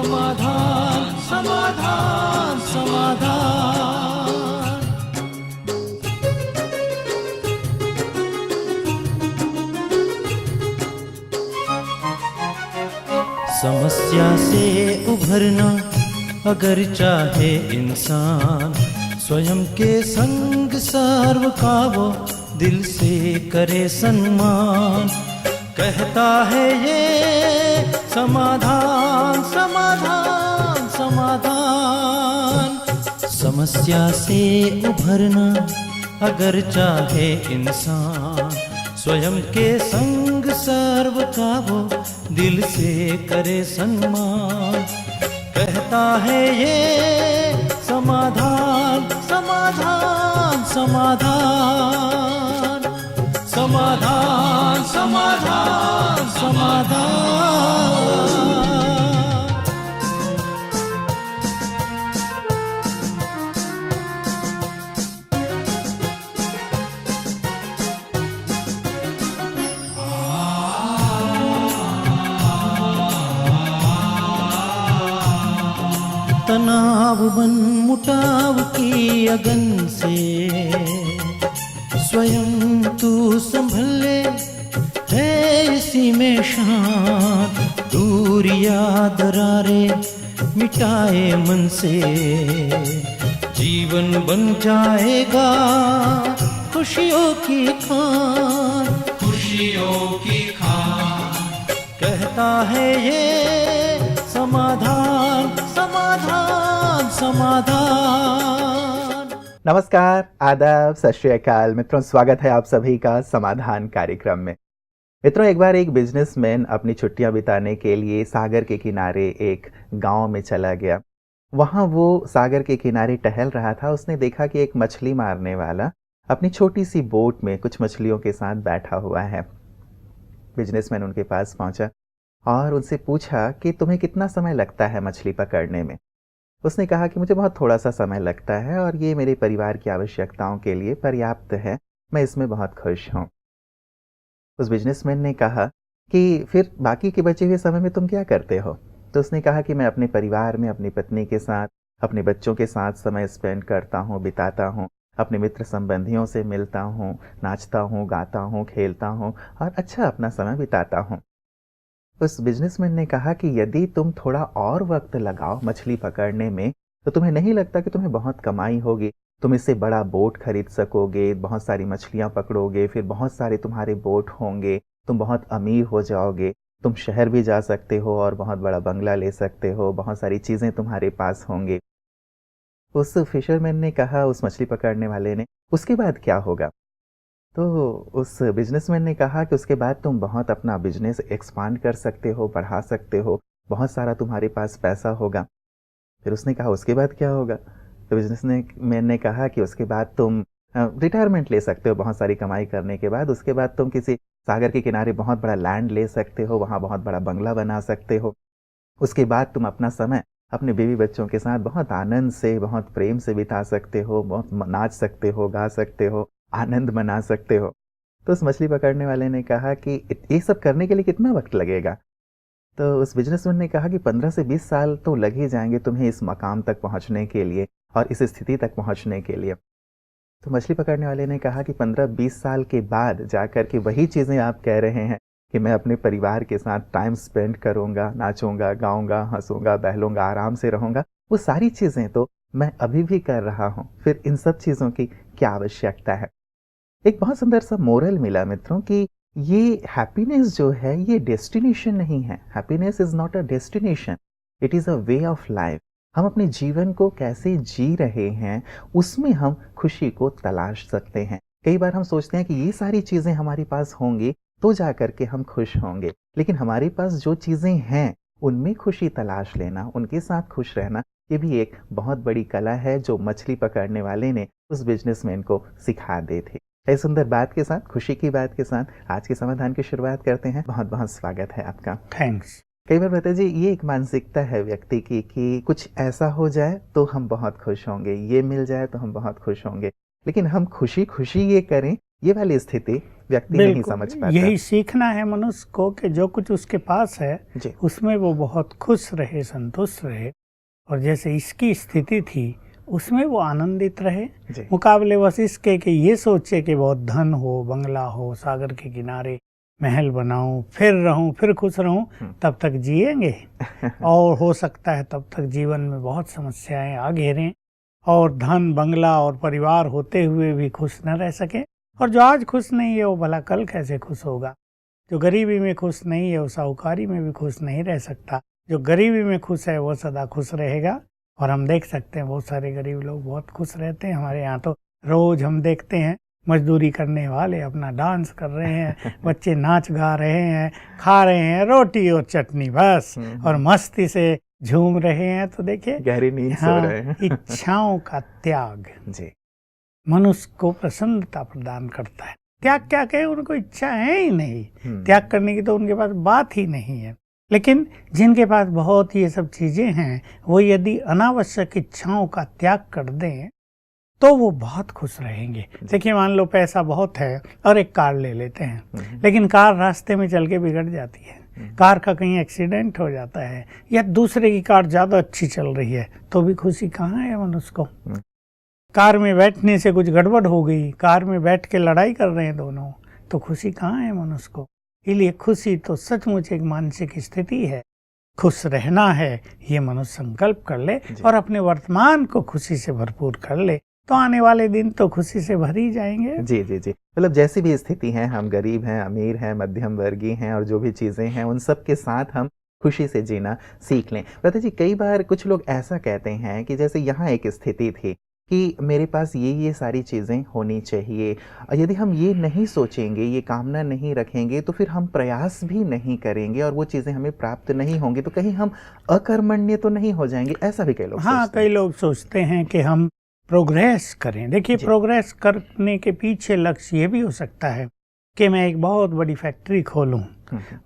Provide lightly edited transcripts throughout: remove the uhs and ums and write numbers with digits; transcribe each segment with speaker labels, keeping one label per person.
Speaker 1: समाधान समाधान समाधान। समस्या से उभरना अगर चाहे इंसान, स्वयं के संग सर्व का वो दिल से करे सम्मान। कहता है ये समाधान समाधान समाधान। समस्या से उभरना अगर चाहे इंसान, स्वयं के संग सर्व का वो दिल से करे सम्मान। कहता है ये समाधान समाधान समाधान। समाधान समाधान समाधान। तनाव बन मुटाव की अगन से स्वयं तू संभले है इसी में शान। दूरिया दरारे मिटाए मन से, जीवन बन जाएगा खुशियों की खान। खुशियों की खान। कहता है ये समाधान समाधान समाधान।
Speaker 2: नमस्कार, आदाब, सत श्री अकाल मित्रों, स्वागत है आप सभी का समाधान कार्यक्रम में। मित्रों, एक बार एक बिजनेसमैन अपनी छुट्टियां बिताने के लिए सागर के किनारे एक गांव में चला गया। वहां वो सागर के किनारे टहल रहा था। उसने देखा कि एक मछली मारने वाला अपनी छोटी सी बोट में कुछ मछलियों के साथ बैठा हुआ है। बिजनेसमैन उनके पास पहुंचा और उनसे पूछा कि तुम्हें कितना समय लगता है मछली पकड़ने में। उसने कहा कि मुझे बहुत थोड़ा सा समय लगता है और ये मेरे परिवार की आवश्यकताओं के लिए पर्याप्त है, मैं इसमें बहुत खुश हूँ। उस बिजनेसमैन ने कहा कि फिर बाकी के बचे हुए समय में तुम क्या करते हो? तो उसने कहा कि मैं अपने परिवार में अपनी पत्नी के साथ, अपने बच्चों के साथ समय स्पेंड करता हूँ, बिताता हूँ, अपने मित्र संबंधियों से मिलता हूँ, नाचता हूँ, गाता हूँ, खेलता हूँ और अच्छा अपना समय बिताता हूँ। उस बिजनेसमैन ने कहा कि यदि तुम थोड़ा और वक्त लगाओ मछली पकड़ने में तो तुम्हें नहीं लगता कि तुम्हें बहुत कमाई होगी? तुम इससे बड़ा बोट खरीद सकोगे, बहुत सारी मछलियां पकड़ोगे, फिर बहुत सारे तुम्हारे बोट होंगे, तुम बहुत अमीर हो जाओगे, तुम शहर भी जा सकते हो और बहुत बड़ा बंगला ले सकते हो, बहुत सारी चीजें तुम्हारे पास होंगे। उस फिशरमैन ने कहा, उस मछली पकड़ने वाले ने, उसके बाद क्या होगा? तो उस बिजनेसमैन ने कहा कि उसके बाद तुम बहुत अपना बिजनेस एक्सपांड कर सकते हो, बढ़ा सकते हो, बहुत सारा तुम्हारे पास पैसा होगा। फिर उसने कहा उसके बाद क्या होगा? तो बिजनेसमैन ने कहा कि उसके बाद तुम रिटायरमेंट ले सकते हो बहुत सारी कमाई करने के बाद। उसके बाद तुम किसी सागर के किनारे बहुत बड़ा लैंड ले सकते हो, वहाँ बहुत बड़ा बंगला बना सकते हो। उसके बाद तुम अपना समय अपने बीवी बच्चों के साथ बहुत आनंद से, बहुत प्रेम से बिता सकते हो, बहुत नाच सकते हो, गा सकते हो, आनंद मना सकते हो। तो उस मछली पकड़ने वाले ने कहा कि ये सब करने के लिए कितना वक्त लगेगा? तो उस बिजनेसमैन ने कहा कि 15 से 20 साल तो लग ही जाएंगे तुम्हें इस मकाम तक पहुंचने के लिए और इस स्थिति तक पहुंचने के लिए। तो मछली पकड़ने वाले ने कहा कि 15-20 साल के बाद जाकर के वही चीज़ें आप कह रहे हैं कि मैं अपने परिवार के साथ टाइम स्पेंड करूंगा, नाचूंगा, गाऊंगा, हंसूंगा, बहलूंगा, आराम से रहूंगा, वो सारी चीज़ें तो मैं अभी भी कर रहा हूँ, फिर इन सब चीज़ों की क्या आवश्यकता है? एक बहुत सुंदर सा मोरल मिला मित्रों कि ये हैप्पीनेस जो है ये डेस्टिनेशन नहीं है। Happiness is not a destination, it is a way of life. हम अपने जीवन को कैसे जी रहे हैं उसमें हम खुशी को तलाश सकते हैं। कई बार हम सोचते हैं कि ये सारी चीज़ें हमारे पास होंगी तो जा करके हम खुश होंगे, लेकिन हमारे पास जो चीज़ें हैं उनमें खुशी तलाश लेना, उनके साथ खुश रहना, ये भी एक बहुत बड़ी कला है जो मछली पकड़ने वाले ने उस बिजनेसमैन को सिखा दी थी। इस सुंदर बात के साथ, खुशी की बात के साथ आज के समाधान की शुरुआत करते हैं। बहुत बहुत स्वागत है आपका।
Speaker 3: थैंक्स।
Speaker 2: कई बार बताइए जी, ये एक मानसिकता है व्यक्ति की कि कुछ ऐसा हो जाए तो हम बहुत खुश होंगे, ये मिल जाए तो हम बहुत खुश होंगे, लेकिन हम खुशी खुशी ये करें, ये वाली स्थिति व्यक्ति नहीं
Speaker 3: बिल्कुल,
Speaker 2: समझ पाता।
Speaker 3: यही सीखना है मनुष्य को कि जो कुछ उसके पास है
Speaker 2: जी।
Speaker 3: उसमें वो बहुत खुश रहे, संतुष्ट रहे, और जैसे इसकी स्थिति थी उसमें वो आनंदित रहे,
Speaker 2: जी।
Speaker 3: मुकाबले बस इसके कि ये सोचे कि बहुत धन हो, बंगला हो, सागर के किनारे महल बनाऊं, फिर रहूं, फिर खुश रहूं, तब तक जिएंगे और हो सकता है तब तक जीवन में बहुत समस्याएं आ घेरें और धन, बंगला और परिवार होते हुए भी खुश न रह सके। और जो आज खुश नहीं है वो भला कल कैसे खुश होगा। जो गरीबी में खुश नहीं है वो साहूकारी में भी खुश नहीं रह सकता। जो गरीबी में खुश है वो सदा खुश रहेगा। और हम देख सकते हैं बहुत सारे गरीब लोग बहुत खुश रहते हैं। हमारे यहाँ तो रोज हम देखते हैं मजदूरी करने वाले अपना डांस कर रहे हैं, बच्चे नाच गा रहे हैं, खा रहे हैं रोटी और चटनी बस, और मस्ती से झूम रहे हैं। तो देखिए
Speaker 2: गहरी नींद सो रहे हैं।
Speaker 3: इच्छाओं का त्याग
Speaker 2: जी।
Speaker 3: मनुष्य को प्रसन्नता प्रदान करता है। त्याग क्या कहे, उनको इच्छा है ही नहीं, त्याग करने की तो उनके पास बात ही नहीं है। लेकिन जिनके पास बहुत ये सब चीजें हैं वो यदि अनावश्यक इच्छाओं का त्याग कर दें तो वो बहुत खुश रहेंगे। देखिए मान लो पैसा बहुत है और एक कार ले लेते हैं, लेकिन कार रास्ते में चल के बिगड़ जाती है, कार का कहीं एक्सीडेंट हो जाता है या दूसरे की कार ज़्यादा अच्छी चल रही है, तो भी खुशी कहाँ है मनुष्य को। कार में बैठने से कुछ गड़बड़ हो गई, कार में बैठ के लड़ाई कर रहे हैं दोनों, तो खुशी कहाँ है मनुष्य को। इसलिए खुशी तो सचमुच एक मानसिक स्थिति है। खुश रहना है ये मनुष्य संकल्प कर ले और अपने वर्तमान को खुशी से भरपूर कर ले तो आने वाले दिन तो खुशी से भर ही जाएंगे।
Speaker 2: जी जी जी, मतलब जैसी भी स्थिति है, हम गरीब हैं, अमीर हैं, मध्यम वर्गीय हैं, और जो भी चीज़ें हैं उन सब के साथ हम खुशी से जीना सीख लें। प्रथा जी, कई बार कुछ लोग ऐसा कहते हैं कि जैसे यहाँ एक स्थिति थी कि मेरे पास ये सारी चीज़ें होनी चाहिए, यदि हम ये नहीं सोचेंगे, ये कामना नहीं रखेंगे, तो फिर हम प्रयास भी नहीं करेंगे और वो चीज़ें हमें प्राप्त नहीं होंगी, तो कहीं हम अकर्मण्य तो नहीं हो जाएंगे। ऐसा भी कई लोग
Speaker 3: हाँ,
Speaker 2: सोचते हैं।
Speaker 3: कई लोग सोचते हैं कि हम प्रोग्रेस करें। देखिए, प्रोग्रेस करने के पीछे लक्ष्य ये भी हो सकता है कि मैं एक बहुत बड़ी फैक्ट्री खोलूं,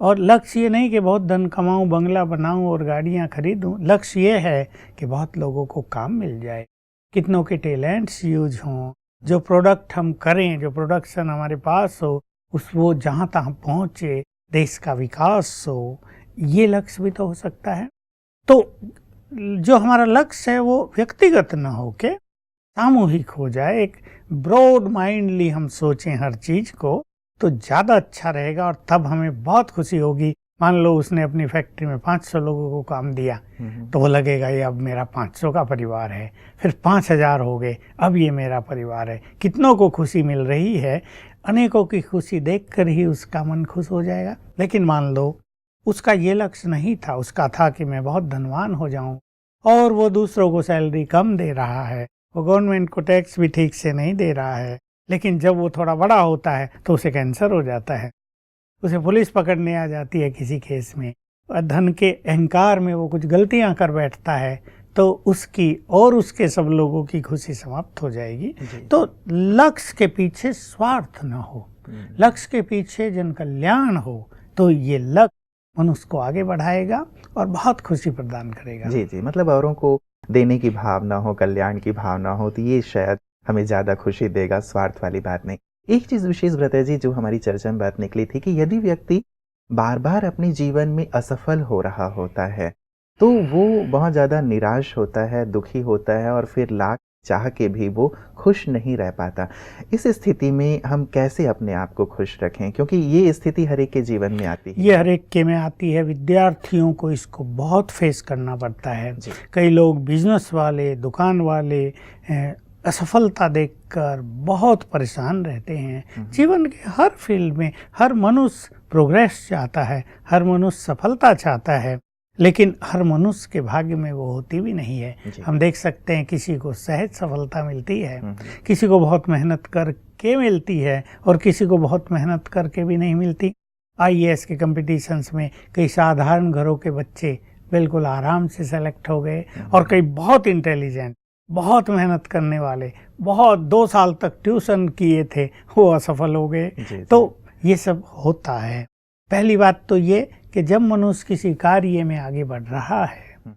Speaker 3: और लक्ष्य ये नहीं कि बहुत धन कमाऊं, बंगला बनाऊं और गाड़ियां खरीदूं। लक्ष्य ये है कि बहुत लोगों को काम मिल जाए, कितनों के टैलेंट्स यूज हों, जो प्रोडक्ट हम करें, जो प्रोडक्शन हमारे पास हो, वो जहाँ तक पहुँचे, देश का विकास हो, ये लक्ष्य भी तो हो सकता है। तो जो हमारा लक्ष्य है वो व्यक्तिगत न हो के सामूहिक हो जाए, एक ब्रॉड माइंडली हम सोचें हर चीज को, तो ज़्यादा अच्छा रहेगा और तब हमें बहुत खुशी होगी। मान लो उसने अपनी फैक्ट्री में 500 लोगों को काम दिया, तो वो लगेगा ये अब मेरा 500 का परिवार है, फिर 5000 हो गए, अब ये मेरा परिवार है। कितनों को खुशी मिल रही है, अनेकों की खुशी देखकर ही उसका मन खुश हो जाएगा। लेकिन मान लो उसका ये लक्ष्य नहीं था, उसका था कि मैं बहुत धनवान हो जाऊं, और वो दूसरों को सैलरी कम दे रहा है, वो गवर्नमेंट को टैक्स भी ठीक से नहीं दे रहा है, लेकिन जब वो थोड़ा बड़ा होता है तो उसे कैंसर हो जाता है, उसे पुलिस पकड़ने आ जाती है किसी केस में, और धन के अहंकार में वो कुछ गलतियां कर बैठता है, तो उसकी और उसके सब लोगों की खुशी समाप्त हो जाएगी। तो लक्ष्य के पीछे स्वार्थ न हो, लक्ष्य के पीछे जन कल्याण हो, तो ये लक्ष्य मनुष्य को आगे बढ़ाएगा और बहुत खुशी प्रदान करेगा।
Speaker 2: जी जी, मतलब औरों को देने की भावना हो, कल्याण की भावना हो, तो ये शायद हमें ज़्यादा खुशी देगा, स्वार्थ वाली बात नहीं। एक चीज़ विशेष व्रता जी जो हमारी चर्चा में बात निकली थी कि यदि व्यक्ति बार बार अपने जीवन में असफल हो रहा होता है तो वो बहुत ज़्यादा निराश होता है, दुखी होता है, और फिर लाख चाह के भी वो खुश नहीं रह पाता। इस स्थिति में हम कैसे अपने आप को खुश रखें, क्योंकि ये स्थिति हर एक के जीवन में आती है।
Speaker 3: ये हर एक के में आती है, विद्यार्थियों को इसको बहुत फेस करना पड़ता है। कई लोग बिजनेस वाले, दुकान वाले असफलता देखकर बहुत परेशान रहते हैं। जीवन के हर फील्ड में हर मनुष्य प्रोग्रेस चाहता है, हर मनुष्य सफलता चाहता है, लेकिन हर मनुष्य के भाग्य में वो होती भी नहीं है। हम देख सकते हैं किसी को सहज सफलता मिलती है, किसी को बहुत मेहनत करके मिलती है, और किसी को बहुत मेहनत करके भी नहीं मिलती। आईएएस के कंपटीशंस में कई साधारण घरों के बच्चे बिल्कुल आराम से सेलेक्ट हो गए, और कई बहुत इंटेलिजेंट, बहुत मेहनत करने वाले, बहुत 2 साल तक ट्यूशन किए थे, वो असफल हो गए। तो ये सब होता है। पहली बात तो ये कि जब मनुष्य किसी कार्य में आगे बढ़ रहा है,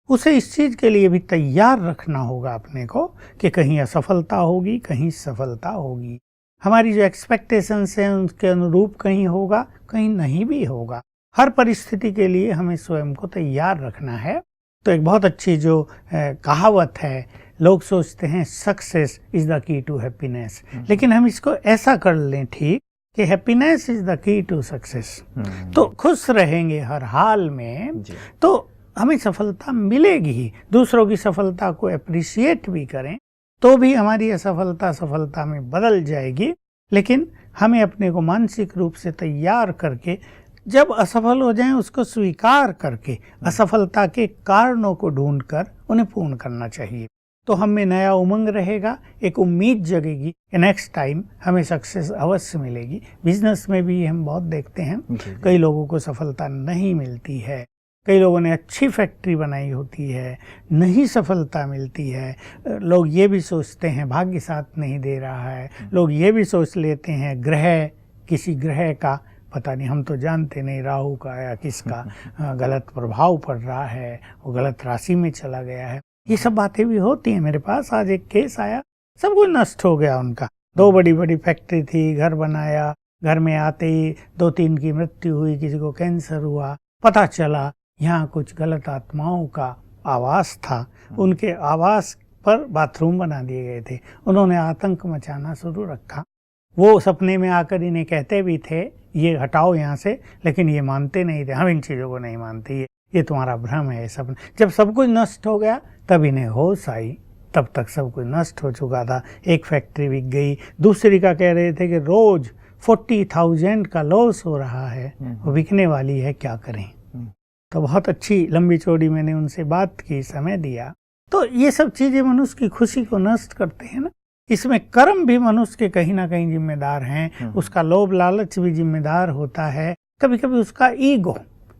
Speaker 3: उसे इस चीज के लिए भी तैयार रखना होगा अपने को कि कहीं असफलता होगी, कहीं सफलता होगी। हमारी जो एक्सपेक्टेशंस हैं उनके अनुरूप कहीं होगा, कहीं नहीं भी होगा। हर परिस्थिति के लिए हमें स्वयं को तैयार रखना है। तो एक बहुत अच्छी जो कहावत है, लोग सोचते हैं success is the key to happiness, लेकिन हम इसको ऐसा कर लें ठीक कि happiness is the key to success. तो खुश रहेंगे हर हाल में तो हमें सफलता मिलेगी ही। दूसरों की सफलता को अप्रिशिएट भी करें तो भी हमारी असफलता सफलता में बदल जाएगी, लेकिन हमें अपने को मानसिक रूप से तैयार करके जब असफल हो जाएं उसको स्वीकार करके असफलता के कारणों को ढूंढकर उन्हें पूर्ण करना चाहिए। तो हम में नया उमंग रहेगा, एक उम्मीद जगेगी कि नेक्स्ट टाइम हमें सक्सेस अवश्य मिलेगी। बिजनेस में भी हम बहुत देखते हैं, कई लोगों को सफलता नहीं मिलती है, कई लोगों ने अच्छी फैक्ट्री बनाई होती है, नहीं सफलता मिलती है। लोग ये भी सोचते हैं भाग्य साथ नहीं दे रहा है, लोग ये भी सोच लेते हैं ग्रह, किसी ग्रह का पता नहीं, हम तो जानते नहीं राहु का या किसका गलत प्रभाव पड़ रहा है, वो गलत राशि में चला गया है। ये सब बातें भी होती हैं। मेरे पास आज एक केस आया, सब कुछ नष्ट हो गया उनका। 2 बड़ी बड़ी फैक्ट्री थी, घर बनाया, घर में आते ही 2-3 की मृत्यु हुई, किसी को कैंसर हुआ। पता चला यहाँ कुछ गलत आत्माओं का आवास था, उनके आवास पर बाथरूम बना दिए गए थे। उन्होंने आतंक मचाना शुरू रखा। वो सपने में आकर इन्हें कहते भी थे ये हटाओ यहाँ से, लेकिन ये मानते नहीं थे। हम इन चीज़ों को नहीं मानते, ये तुम्हारा भ्रम है, सब। जब सब कुछ नष्ट हो गया तब इन्हें होश आई, तब तक सब कुछ नष्ट हो चुका था। एक फैक्ट्री बिक गई, दूसरी का कह रहे थे कि रोज 40,000 का लॉस हो रहा है, वो बिकने वाली है, क्या करें। तो बहुत अच्छी लंबी चौड़ी मैंने उनसे बात की, समय दिया। तो ये सब चीज़ें मनुष्य की खुशी को नष्ट करते हैं ना। इसमें कर्म भी मनुष्य के कहीं ना कहीं जिम्मेदार हैं, उसका लोभ लालच भी जिम्मेदार होता है, कभी कभी उसका ईगो।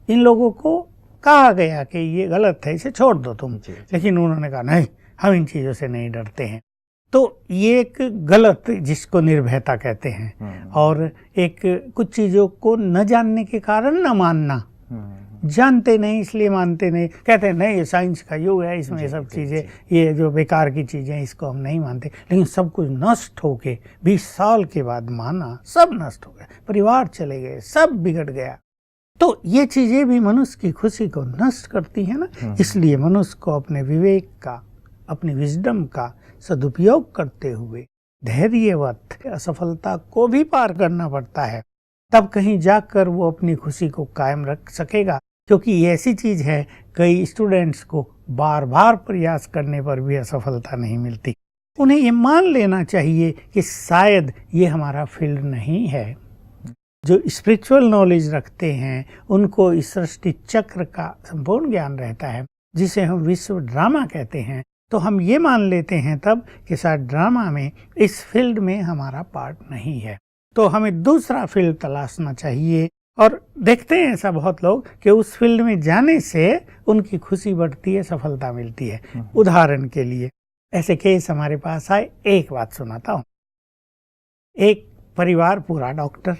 Speaker 3: इन लोगों को कहा गया कि ये गलत है, इसे छोड़ दो तुम, लेकिन उन्होंने कहा नहीं, हम इन चीज़ों से नहीं डरते हैं। तो ये एक गलत, जिसको निर्भयता कहते हैं, और एक कुछ चीज़ों को न जानने के कारण न मानना। जानते नहीं इसलिए मानते नहीं, कहते हैं नहीं ये साइंस का युग है, इसमें ये सब चीज़ें, ये जो बेकार की चीज़ें, इसको हम नहीं मानते। लेकिन सब कुछ नष्ट होके 20 साल के बाद माना, सब नष्ट हो गया, परिवार चले गए, सब बिगड़ गया। तो ये चीज़ें भी मनुष्य की खुशी को नष्ट करती है ना। इसलिए मनुष्य को अपने विवेक का, अपनी विजडम का सदुपयोग करते हुए धैर्यवत असफलता को भी पार करना पड़ता है, तब कहीं जाकर वो अपनी खुशी को कायम रख सकेगा। क्योंकि ये ऐसी चीज़ है, कई स्टूडेंट्स को बार बार प्रयास करने पर भी असफलता नहीं मिलती। उन्हें ये मान लेना चाहिए कि शायद ये हमारा फील्ड नहीं है। जो स्पिरिचुअल नॉलेज रखते हैं उनको इस सृष्टि चक्र का संपूर्ण ज्ञान रहता है, जिसे हम विश्व ड्रामा कहते हैं। तो हम ये मान लेते हैं तब कि शायद ड्रामा में, इस फील्ड में हमारा पार्ट नहीं है, तो हमें दूसरा फील्ड तलाशना चाहिए। और देखते हैं ऐसा बहुत लोग कि उस फील्ड में जाने से उनकी खुशी बढ़ती है, सफलता मिलती है। उदाहरण के लिए ऐसे केस हमारे पास आए, एक बात सुनाता हूँ। एक परिवार पूरा डॉक्टर,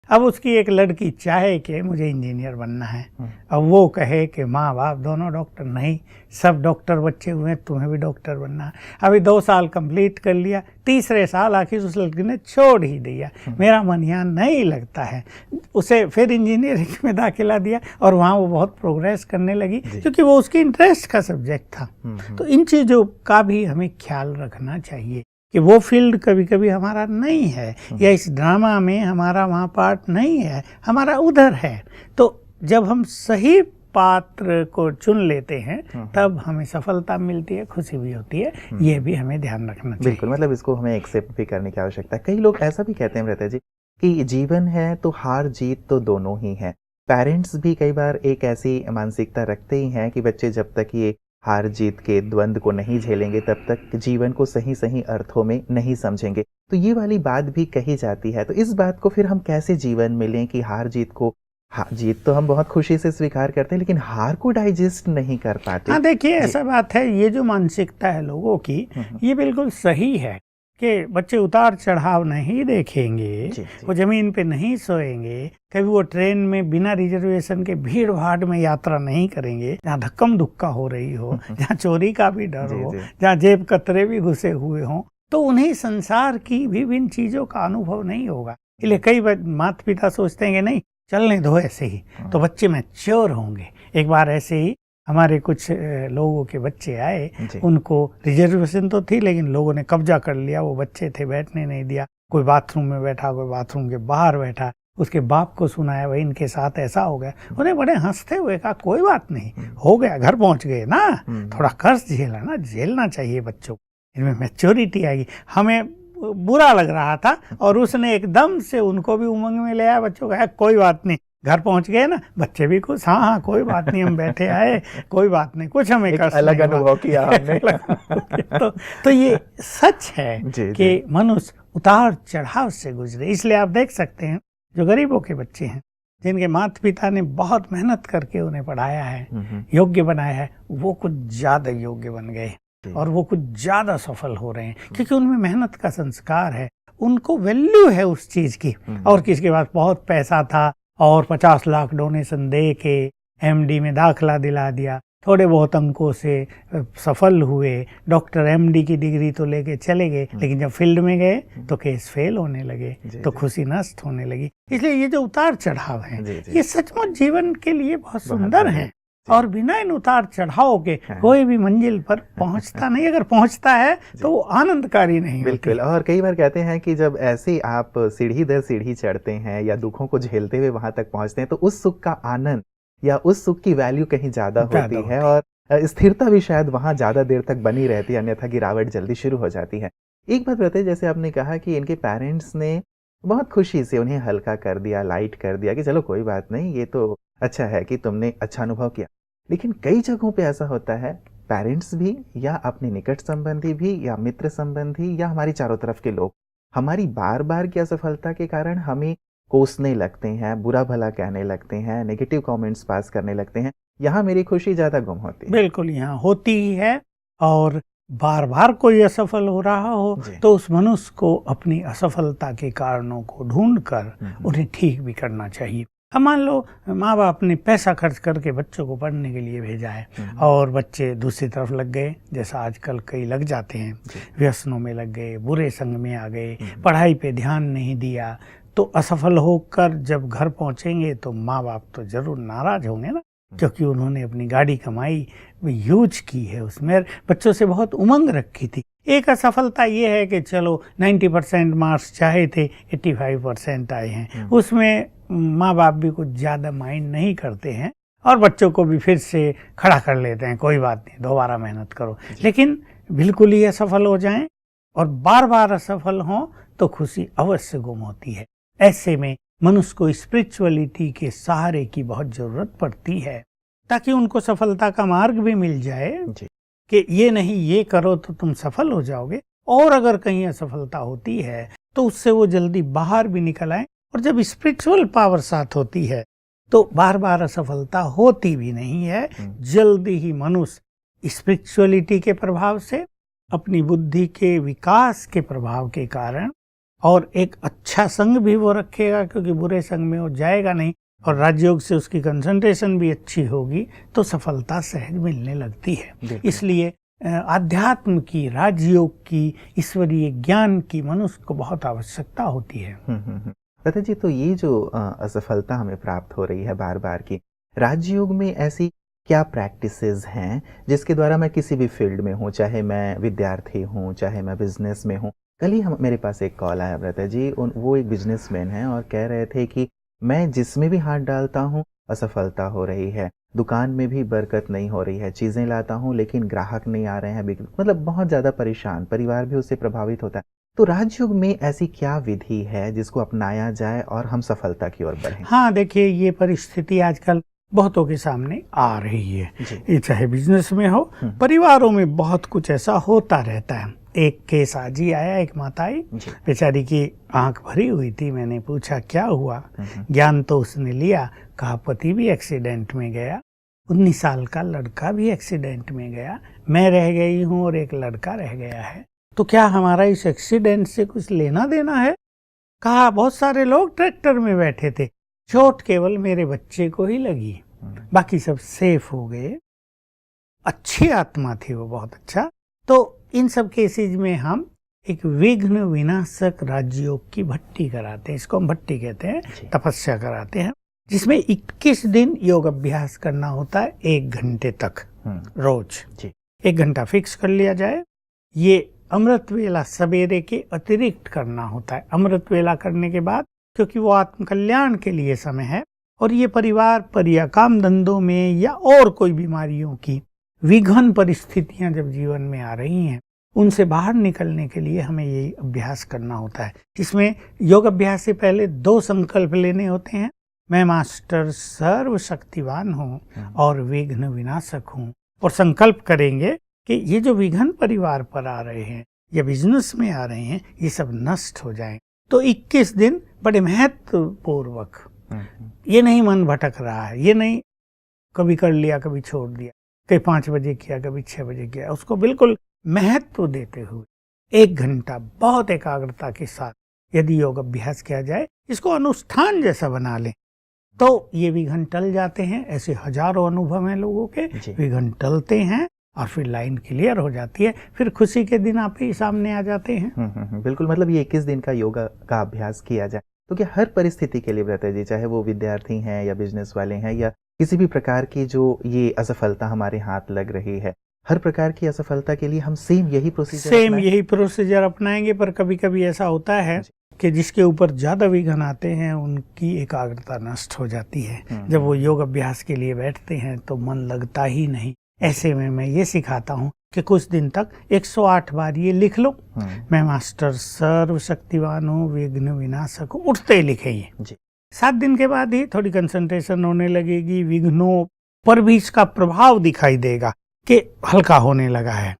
Speaker 3: अब उसकी एक लड़की चाहे कि मुझे इंजीनियर बनना है, अब वो कहे कि माँ बाप दोनों डॉक्टर, नहीं, सब डॉक्टर बच्चे हुए, तुम्हें भी डॉक्टर बनना है। अभी 2 साल कंप्लीट कर लिया, तीसरे साल आखिर उस लड़की ने छोड़ ही दिया, मेरा मन यहाँ नहीं लगता है। उसे फिर इंजीनियरिंग में दाखिला दिया और वहाँ वो बहुत प्रोग्रेस करने लगी, क्योंकि वो उसकी इंटरेस्ट का सब्जेक्ट था। तो इन चीज़ों का भी हमें ख्याल रखना चाहिए कि वो फील्ड कभी कभी हमारा नहीं है, या इस ड्रामा में हमारा वहाँ पार्ट नहीं है, हमारा उधर है। तो जब हम सही पात्र को चुन लेते हैं तब हमें सफलता मिलती है, खुशी भी होती है। ये भी हमें ध्यान रखना चाहिए।
Speaker 2: बिल्कुल, मतलब इसको हमें एक्सेप्ट भी करने की आवश्यकता है। कई लोग ऐसा भी कहते हैं रहते जी कि जीवन है तो हार जीत तो दोनों ही है। पेरेंट्स भी कई बार एक ऐसी मानसिकता रखते ही हैं कि बच्चे जब तक ये हार जीत के द्वंद को नहीं झेलेंगे तब तक जीवन को सही सही अर्थों में नहीं समझेंगे। तो ये वाली बात भी कही जाती है। तो इस बात को फिर हम कैसे जीवन में लें कि हार जीत को, जीत तो हम बहुत खुशी से स्वीकार करते हैं, लेकिन हार को डाइजेस्ट नहीं कर पाते।
Speaker 3: हाँ, देखिए ऐसा बात है, ये जो मानसिकता है लोगों की, ये बिल्कुल सही है कि बच्चे उतार चढ़ाव नहीं देखेंगे, वो जमीन पे नहीं सोएंगे, कभी वो ट्रेन में बिना रिजर्वेशन के भीड़ भाड़ में यात्रा नहीं करेंगे, जहाँ धक्कम धुक्का हो रही हो, जहाँ चोरी का भी डर हो, जहाँ जेब कतरे भी घुसे हुए हों, तो उन्हें संसार की विभिन्न चीजों का अनुभव नहीं होगा। इसलिए कई बार माता पिता सोचते हैं कि नहीं चलने दो ऐसे ही, तो बच्चे मैच्योर होंगे। एक बार ऐसे ही हमारे कुछ लोगों के बच्चे आए, उनको रिजर्वेशन तो थी लेकिन लोगों ने कब्जा कर लिया। वो बच्चे थे, बैठने नहीं दिया, कोई बाथरूम में बैठा, कोई बाथरूम के बाहर बैठा। उसके बाप को सुनाया भाई इनके साथ ऐसा हो गया। उन्हें बड़े हंसते हुए कहा कोई बात नहीं, हो गया, घर पहुंच गए ना, थोड़ा कर्ज झेला ना, झेलना चाहिए बच्चों को, इनमें मैच्योरिटी आएगी। हमें बुरा लग रहा था और उसने एकदम से उनको भी उमंग में ले आया बच्चों का, कोई बात नहीं, घर पहुंच गए ना, बच्चे भी खुश, हाँ हाँ कोई बात नहीं, हम बैठे आए, कोई बात नहीं, कुछ हमें कष्ट
Speaker 2: अलग अनुभव किया हमने।
Speaker 3: तो ये सच है कि मनुष्य उतार चढ़ाव से गुजरे। इसलिए आप देख सकते हैं जो गरीबों के बच्चे हैं, जिनके माता पिता ने बहुत मेहनत करके उन्हें पढ़ाया है, योग्य बनाया है, वो कुछ ज्यादा योग्य बन गए और वो कुछ ज्यादा सफल हो रहे हैं, क्योंकि उनमें मेहनत का संस्कार है, उनको वैल्यू है उस चीज की। और किसके पास बहुत पैसा था और 50 लाख डोनेशन दे के एमडी में दाखला दिला दिया, थोड़े बहुत अंकों से सफल हुए, डॉक्टर एमडी की डिग्री तो लेके चले गए, लेकिन जब फील्ड में गए तो केस फेल होने लगे, तो खुशी नष्ट होने लगी। इसलिए ये जो उतार चढ़ाव है ये सचमुच जीवन के लिए बहुत सुंदर है, और बिना इन उतार चढ़ाव के कोई भी मंजिल पर पहुंचता नहीं। अगर पहुंचता है तो वो आनंदकारी नहीं।
Speaker 2: बिल्कुल। और कई बार कहते हैं कि जब ऐसे आप सीढ़ी दर सीढ़ी चढ़ते हैं या दुखों को झेलते हुए वहां तक पहुंचते हैं, तो उस सुख का आनंद या उस सुख की वैल्यू कहीं ज्यादा होती है, और स्थिरता भी शायद वहां ज्यादा देर तक बनी रहती है, अन्यथा गिरावट जल्दी शुरू हो जाती है। एक बात बताइए, जैसे आपने कहा कि इनके पेरेंट्स ने बहुत खुशी से उन्हें हल्का कर दिया, लाइट कर दिया कि चलो कोई बात नहीं, ये तो अच्छा है कि तुमने अच्छा अनुभव किया। लेकिन कई जगहों पे ऐसा होता है, पेरेंट्स भी या अपने निकट संबंधी भी या मित्र संबंधी या हमारी चारों तरफ के लोग हमारी बार बार की असफलता के कारण हमें कोसने लगते हैं, बुरा भला कहने लगते हैं, नेगेटिव कमेंट्स पास करने लगते हैं। यहाँ मेरी खुशी ज्यादा गुम होती है।
Speaker 3: बिल्कुल, यहाँ होती ही है। और बार बार कोई असफल हो रहा हो तो उस मनुष्य को अपनी असफलता के कारणों को ढूंढकर उन्हें ठीक भी करना चाहिए। अब मान लो माँ बाप ने पैसा खर्च करके बच्चों को पढ़ने के लिए भेजा है और बच्चे दूसरी तरफ लग गए, जैसा आजकल कई लग जाते हैं, व्यसनों में लग गए, बुरे संग में आ गए, पढ़ाई पे ध्यान नहीं दिया, तो असफल होकर जब घर पहुंचेंगे तो माँ बाप तो जरूर नाराज होंगे ना, क्योंकि उन्होंने अपनी गाड़ी कमाई यूज की है, उसमें बच्चों से बहुत उमंग रखी थी। एक असफलता ये है कि चलो 90% मार्क्स चाहे थे, 85% आए हैं, उसमें माँ बाप भी कुछ ज़्यादा माइंड नहीं करते हैं और बच्चों को भी फिर से खड़ा कर लेते हैं, कोई बात नहीं, दोबारा मेहनत करो। लेकिन बिल्कुल ही असफल हो जाएं और बार बार असफल हों तो खुशी अवश्य गुम होती है। ऐसे में मनुष्य को स्पिरिचुअलिटी के सहारे की बहुत जरूरत पड़ती है, ताकि उनको सफलता का मार्ग भी मिल जाए कि ये नहीं ये करो तो तुम सफल हो जाओगे, और अगर कहीं असफलता होती है तो उससे वो जल्दी बाहर भी निकल आए। और जब स्पिरिचुअल पावर साथ होती है तो बार बार असफलता होती भी नहीं है, जल्दी ही मनुष्य स्पिरिचुअलिटी के प्रभाव से, अपनी बुद्धि के विकास के प्रभाव के कारण, और एक अच्छा संग भी वो रखेगा क्योंकि बुरे संग में वो जाएगा नहीं, और राजयोग से उसकी कंसंट्रेशन भी अच्छी होगी तो सफलता सहज मिलने लगती है। इसलिए आध्यात्म की, राजयोग की, ईश्वरीय ज्ञान की मनुष्य को बहुत आवश्यकता होती है।
Speaker 2: लता जी, तो ये जो असफलता हमें प्राप्त हो रही है बार बार की, राजयोग में ऐसी क्या प्रैक्टिसेस हैं जिसके द्वारा मैं किसी भी फील्ड में हूँ, चाहे मैं विद्यार्थी हूँ, चाहे मैं बिजनेस में हूँ। कल ही मेरे पास एक कॉल आया लता जी, वो एक बिजनेसमैन है और कह रहे थे कि मैं जिसमें भी हाथ डालता हूँ असफलता हो रही है, दुकान में भी बरकत नहीं हो रही है, चीज़ें लाता हूँ लेकिन ग्राहक नहीं आ रहे हैं, मतलब बहुत ज़्यादा परेशान, परिवार भी उससे प्रभावित होता है। तो राजयोग में ऐसी क्या विधि है जिसको अपनाया जाए और हम सफलता की ओर बढ़ें?
Speaker 3: हाँ, देखिए, ये परिस्थिति आजकल बहुतों के सामने आ रही है, ये चाहे बिजनेस में हो, परिवारों में बहुत कुछ ऐसा होता रहता है। एक केस आज ही आया, एक माता आई, बेचारी की आंख भरी हुई थी, मैंने पूछा क्या हुआ, ज्ञान तो उसने लिया, कहा पति भी एक्सीडेंट में गया, 19 साल का लड़का भी एक्सीडेंट में गया, मैं रह गई हूँ और एक लड़का रह गया है, तो क्या हमारा इस एक्सीडेंट से कुछ लेना देना है? कहा बहुत सारे लोग ट्रैक्टर में बैठे थे, चोट केवल मेरे बच्चे को ही लगी, बाकी सब सेफ हो गए। अच्छी आत्मा थी वो, बहुत अच्छा। तो इन सब केसेज में हम एक विघ्न विनाशक राजयोग की भट्टी कराते हैं, इसको हम भट्टी कहते हैं,
Speaker 2: जी।
Speaker 3: तपस्या कराते हैं, जिसमें 21 दिन योग अभ्यास करना होता है 1 घंटे तक रोज।
Speaker 2: जी।
Speaker 3: 1 घंटा फिक्स कर लिया जाए। ये अमृत वेला सवेरे के अतिरिक्त करना होता है। अमृत वेला करने के बाद, क्योंकि वो आत्म कल्याण के लिए समय है और ये परिवार पर या काम धंधों में या और कोई बीमारियों की विघन परिस्थितियां जब जीवन में आ रही हैं, उनसे बाहर निकलने के लिए हमें ये अभ्यास करना होता है। इसमें योग अभ्यास से पहले 2 संकल्प लेने होते हैं। मैं मास्टर सर्वशक्तिवान हूँ और विघ्न विनाशक हूँ। और संकल्प करेंगे कि ये जो विघन परिवार पर आ रहे हैं या बिजनेस में आ रहे हैं, ये सब नष्ट हो जाएं। तो 21 दिन बड़े महत्वपूर्वक, ये नहीं मन भटक रहा है, ये नहीं कभी कर लिया कभी छोड़ दिया, कभी 5 बजे किया कभी 6 बजे किया, उसको बिल्कुल महत्व देते हुए 1 घंटा बहुत एकाग्रता के साथ यदि योग अभ्यास किया जाए, इसको अनुष्ठान जैसा बना लें, तो ये विघन टल जाते हैं। ऐसे हजारों अनुभव हैं लोगों के, विघन टलते हैं और फिर लाइन क्लियर हो जाती है। फिर खुशी के दिन आप ही सामने आ जाते हैं।
Speaker 2: बिल्कुल, मतलब ये 21 दिन का योगा का अभ्यास किया जाए तो क्या हर परिस्थिति के लिए व्रता जी, चाहे वो विद्यार्थी हैं या बिजनेस वाले हैं या किसी भी प्रकार की जो ये असफलता हमारे हाथ लग रही है, हर प्रकार की असफलता के लिए हम सेम यही प्रोसीजर
Speaker 3: अपनाएंगे। पर कभी कभी ऐसा होता है कि जिसके ऊपर ज्यादा विघन आते हैं उनकी एकाग्रता नष्ट हो जाती है। जब वो योग अभ्यास के लिए बैठते हैं तो मन लगता ही नहीं। ऐसे में मैं ये सिखाता हूँ कि कुछ दिन तक 108 बार ये लिख लो, मैं मास्टर सर्वशक्तिवान हूँ, विघ्न विनाशक हूँ, उठते लिखे ये। 7 दिन के बाद ही थोड़ी कंसंट्रेशन होने लगेगी, विघ्नों पर भी इसका प्रभाव दिखाई देगा कि हल्का होने लगा है।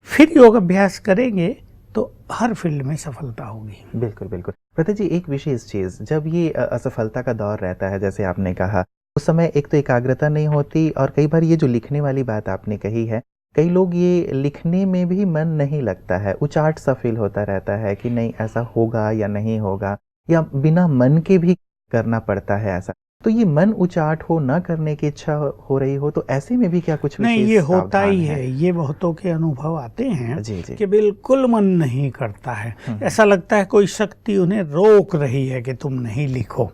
Speaker 3: फिर योग अभ्यास करेंगे तो हर फील्ड में सफलता होगी।
Speaker 2: बिल्कुल बिल्कुल। प्रता जी, एक विशेष चीज, जब ये असफलता का दौर रहता है, जैसे आपने कहा, उस समय एक तो एकाग्रता नहीं होती और कई बार ये जो लिखने वाली बात आपने कही है, कई लोग ये लिखने में भी मन नहीं लगता है, उचाट सा फील होता रहता है कि नहीं ऐसा होगा या नहीं होगा, या बिना मन के भी करना पड़ता है ऐसा। तो ये मन उचाट हो, ना करने की इच्छा हो रही हो, तो ऐसे में भी क्या कुछ
Speaker 3: नहीं, ये होता ही है। ये बहुतों के अनुभव आते हैं कि बिल्कुल मन नहीं करता है, ऐसा लगता है कोई शक्ति उन्हें रोक रही है कि तुम नहीं लिखो।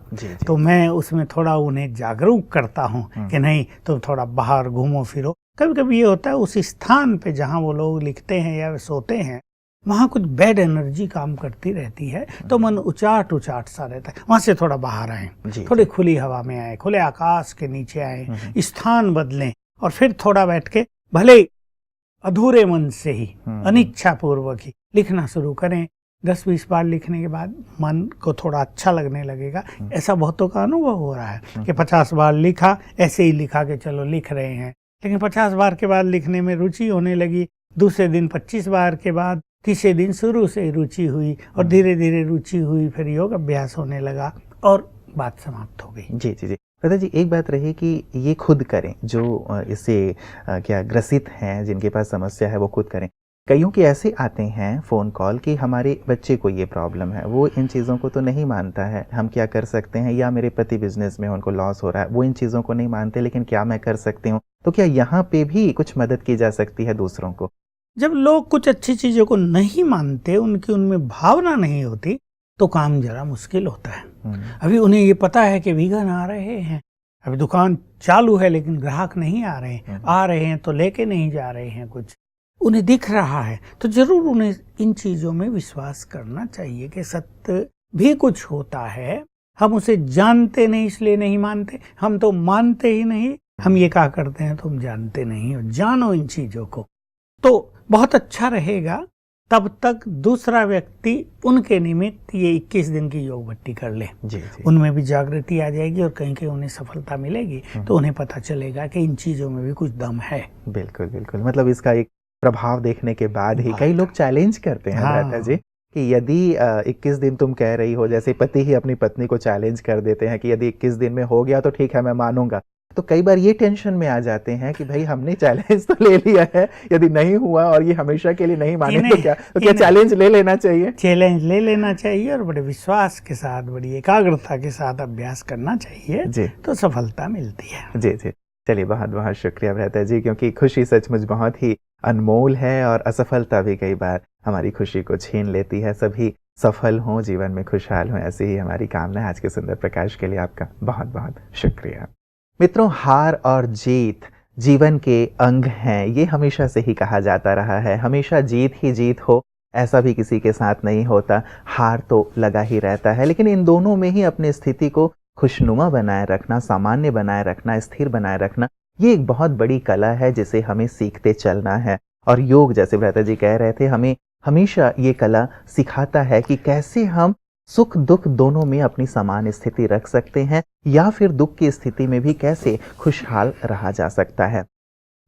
Speaker 3: तो मैं उसमें थोड़ा उन्हें जागरूक करता हूँ कि नहीं, तुम थोड़ा बाहर घूमो फिरो। कभी कभी ये होता है उस स्थान पे जहाँ वो लोग लिखते हैं या सोते हैं, वहाँ कुछ बैड एनर्जी काम करती रहती है, तो मन उचाट सा रहता है। वहाँ से थोड़ा बाहर आए, थोड़ी खुली हवा में आए, खुले आकाश के नीचे आए, स्थान बदलें और फिर थोड़ा बैठ के भले अधूरे मन से ही, अनिच्छा पूर्वक ही लिखना शुरू करें। 10-20 बार लिखने के बाद मन को थोड़ा अच्छा लगने लगेगा। ऐसा बहुतों का अनुभव हो रहा है कि 50 बार लिखा, ऐसे ही लिखा कि चलो लिख रहे हैं, लेकिन 50 बार के बाद लिखने में रुचि होने लगी। दूसरे दिन 25 बार के बाद, तीसरे दिन शुरू से रुचि हुई और धीरे धीरे रुचि हुई, फिर योग अभ्यास होने लगा और बात समाप्त हो गई।
Speaker 2: जी जी जी। प्रता जी, एक बात रही कि ये खुद करें, जो इससे क्या ग्रसित हैं, जिनके पास समस्या है, वो खुद करें। कईयों के ऐसे आते हैं फ़ोन कॉल कि हमारे बच्चे को ये प्रॉब्लम है, वो इन चीज़ों को तो नहीं मानता है, हम क्या कर सकते हैं, या मेरे पति बिजनेस में उनको लॉस हो रहा है, वो इन चीज़ों को नहीं मानते, लेकिन क्या मैं कर सकती हूँ? तो क्या यहाँ पे भी कुछ मदद की जा सकती है दूसरों को?
Speaker 3: जब लोग कुछ अच्छी चीजों को नहीं मानते, उनकी उनमें भावना नहीं होती, तो काम जरा मुश्किल होता है। अभी उन्हें ये पता है कि विघन आ रहे हैं, अभी दुकान चालू है लेकिन ग्राहक नहीं आ रहे हैं, आ रहे हैं तो लेके नहीं जा रहे हैं, कुछ उन्हें दिख रहा है, तो जरूर उन्हें इन चीजों में विश्वास करना चाहिए कि सत्य भी कुछ होता है। हम उसे जानते नहीं इसलिए नहीं मानते, हम तो मानते ही नहीं, हम ये क्या करते हैं, तुम जानते नहीं हो, जानो इन चीजों को, तो बहुत अच्छा रहेगा। तब तक दूसरा व्यक्ति उनके निमित्त ये 21 दिन की योग भट्टी कर ले, उनमें भी जागृति आ जाएगी और कहीं कहीं उन्हें सफलता मिलेगी, तो उन्हें पता चलेगा कि इन चीजों में भी कुछ दम है।
Speaker 2: बिल्कुल बिल्कुल। मतलब इसका एक प्रभाव देखने के बाद ही कई लोग चैलेंज करते हैं भ्राता जी कि यदि 21 दिन तुम कह रही हो, जैसे पति ही अपनी पत्नी को चैलेंज कर देते हैं कि यदि 21 दिन में हो गया तो ठीक है, मैं मानूंगा। तो कई बार ये टेंशन में आ जाते हैं कि भाई हमने चैलेंज तो ले लिया है, यदि नहीं हुआ और ये हमेशा के लिए नहीं माने तो क्या चैलेंज ले लेना चाहिए?
Speaker 3: चैलेंज ले लेना चाहिए और बड़े विश्वास के साथ, बड़ी एकाग्रता के साथ अभ्यास करना चाहिए, तो सफलता मिलती है।
Speaker 2: जी जी। चलिए, बहुत बहुत शुक्रिया भ्राता जी, क्योंकि खुशी सचमुच बहुत ही अनमोल है और असफलता भी कई बार हमारी खुशी को छीन लेती है। सभी सफल हों, जीवन में खुशहाल हों, ऐसी ही हमारी कामना है। आज के सुंदर प्रकाश के लिए आपका बहुत बहुत शुक्रिया। मित्रों, हार और जीत जीवन के अंग हैं, ये हमेशा से ही कहा जाता रहा है। हमेशा जीत ही जीत हो ऐसा भी किसी के साथ नहीं होता, हार तो लगा ही रहता है। लेकिन इन दोनों में ही अपनी स्थिति को खुशनुमा बनाए रखना, सामान्य बनाए रखना, स्थिर बनाए रखना, ये एक बहुत बड़ी कला है जिसे हमें सीखते चलना है। और योग, जैसे भ्राता जी कह रहे थे, हमें हमेशा ये कला सिखाता है कि कैसे हम सुख दुख दोनों में अपनी समान स्थिति रख सकते हैं, या फिर दुख की स्थिति में भी कैसे खुशहाल रहा जा सकता है।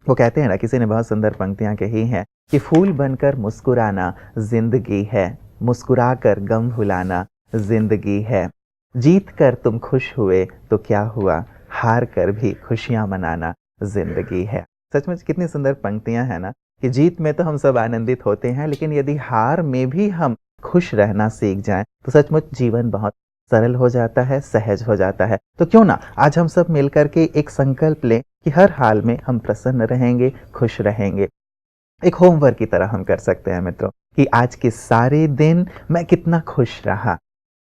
Speaker 2: वो कहते हैं ना, किसी ने बहुत सुंदर पंक्तियां कही हैं कि फूल बनकर मुस्कुराना जिंदगी है, मुस्कुराकर गम भुलाना जिंदगी है, जीत कर तुम खुश हुए तो क्या हुआ, हार कर भी खुशियां मनाना जिंदगी है। सचमुच कितनी सुंदर पंक्तियां हैं ना, कि जीत में तो हम सब आनंदित होते हैं, लेकिन यदि हार में भी हम खुश रहना सीख जाएं तो सचमुच जीवन बहुत सरल हो जाता है, सहज हो जाता है। तो क्यों ना आज हम सब मिलकर के एक संकल्प लें कि हर हाल में हम प्रसन्न रहेंगे, खुश रहेंगे। एक होमवर्क की तरह हम कर सकते हैं मित्रों, कि आज के सारे दिन मैं कितना खुश रहा,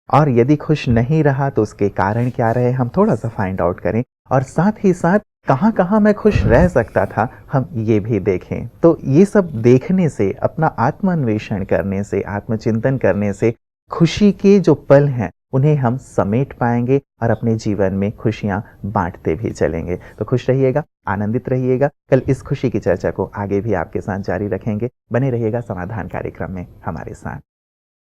Speaker 2: और यदि खुश नहीं रहा तो उसके कारण क्या रहे, हम थोड़ा सा फाइंड आउट करें, और साथ ही साथ कहाँ कहाँ मैं खुश रह सकता था, हम ये भी देखें। तो ये सब देखने से, अपना आत्मान्वेषण करने से, आत्मचिंतन करने से खुशी के जो पल हैं उन्हें हम समेट पाएंगे और अपने जीवन में खुशियां बांटते भी चलेंगे। तो खुश रहिएगा, आनंदित रहिएगा। कल इस खुशी की चर्चा को आगे भी आपके साथ जारी रखेंगे। बने रहिएगा समाधान कार्यक्रम में हमारे साथ।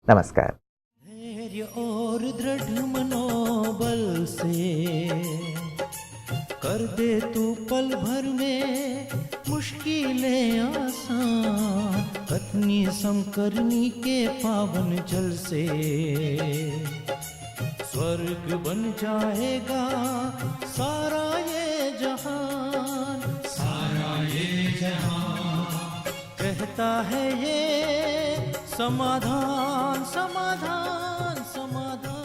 Speaker 2: नमस्कार।
Speaker 1: धैर्य और दृढ़ मनोबल से कर दे तू पल भर में मुश्किलें आसान, कतनी समकरनी के पावन जल से स्वर्ग बन जाएगा सारा ये जहान, सारा ये जहान। कहता है ये समाधान, समाधान, समाधान।